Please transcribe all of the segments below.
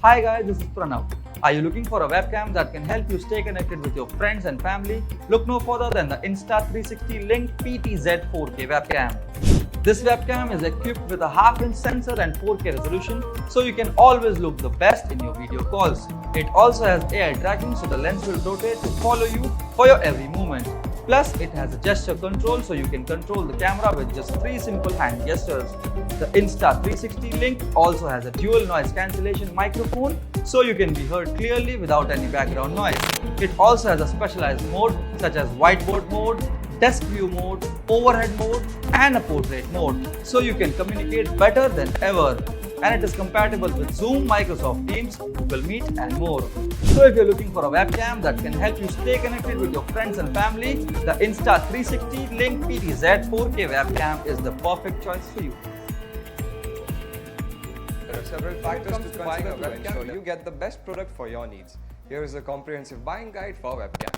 Hi guys, this is Pranav. Are you looking for a webcam that can help you stay connected with your friends and family? Look no further than the Insta360 Link PTZ 4K webcam. This webcam is equipped with a half-inch sensor and 4K resolution, so you can always look the best in your video calls. It also has AI tracking, so the lens will rotate to follow you for your every movement. Plus, it has a gesture control, so you can control the camera with just 3 simple hand gestures. The Insta360 Link also has a dual noise cancellation microphone, so you can be heard clearly without any background noise. It also has a specialized mode such as whiteboard mode, desk view mode, overhead mode and a portrait mode, so you can communicate better than ever. And it is compatible with Zoom, Microsoft Teams, Google Meet and more. So if you're looking for a webcam that can help you stay connected with your friends and family, the Insta360 Link PTZ 4K webcam is the perfect choice for you. There are several factors to buying a webcam so you get the best product for your needs. Here is a comprehensive buying guide for webcams.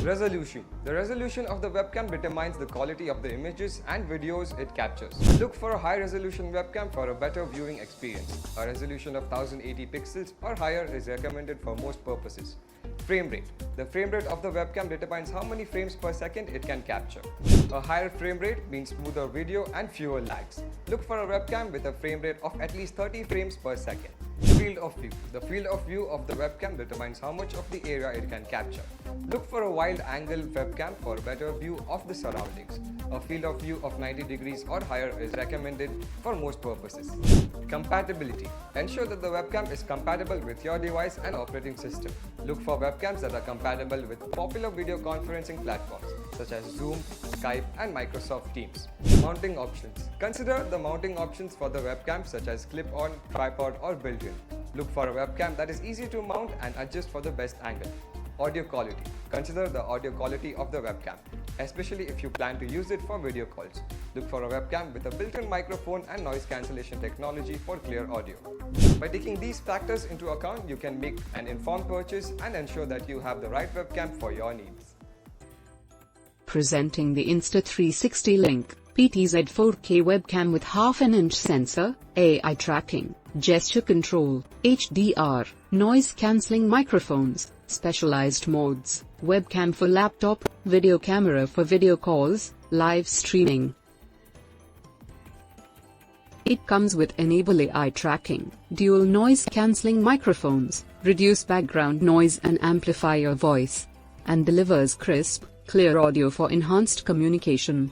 Resolution. The resolution of the webcam determines the quality of the images and videos it captures. Look for a high resolution webcam for a better viewing experience. A resolution of 1080 pixels or higher is recommended for most purposes. Frame rate. The frame rate of the webcam determines how many frames per second it can capture. A higher frame rate means smoother video and fewer lags. Look for a webcam with a frame rate of at least 30 frames per second. Field of view. The field of view of the webcam determines how much of the area it can capture. Look for a wide angle webcam for a better view of the surroundings. A field of view of 90 degrees or higher is recommended for most purposes. Compatibility. Ensure that the webcam is compatible with your device and operating system. Look for webcams that are compatible with popular video conferencing platforms such as Zoom, Skype and Microsoft Teams. Mounting options. Consider the mounting options for the webcam such as clip-on, tripod or built-in. Look for a webcam that is easy to mount and adjust for the best angle. Audio quality. Consider the audio quality of the webcam, especially if you plan to use it for video calls. Look for a webcam with a built-in microphone and noise cancellation technology for clear audio. By taking these factors into account, you can make an informed purchase and ensure that you have the right webcam for your needs. Presenting the Insta360 Link PTZ 4K webcam with half-an-inch sensor, AI tracking, gesture control, HDR, noise-cancelling microphones, specialized modes, webcam for laptop, video camera for video calls, live streaming. It comes with Enable AI tracking, dual noise-cancelling microphones, reduce background noise and amplify your voice, and delivers crisp, clear audio for enhanced communication.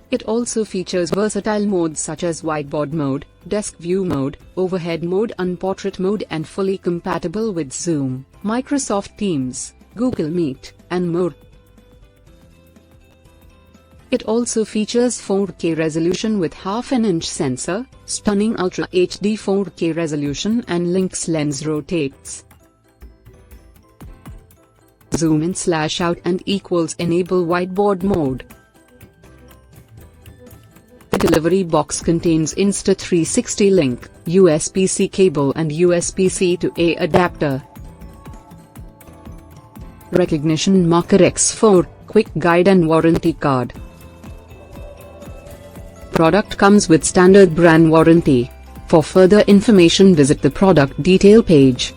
It also features versatile modes such as whiteboard mode, desk view mode, overhead mode and portrait mode and fully compatible with Zoom, Microsoft Teams, Google Meet, and more. It also features 4K resolution with half-an-inch sensor, stunning Ultra HD 4K resolution and Link's lens rotates. Zoom in/out and equals enable whiteboard mode. The delivery box contains Insta360 Link, USB-C cable and USB-C to A adapter. Recognition marker X4, quick guide and warranty card. Product comes with standard brand warranty. For further information visit the product detail page.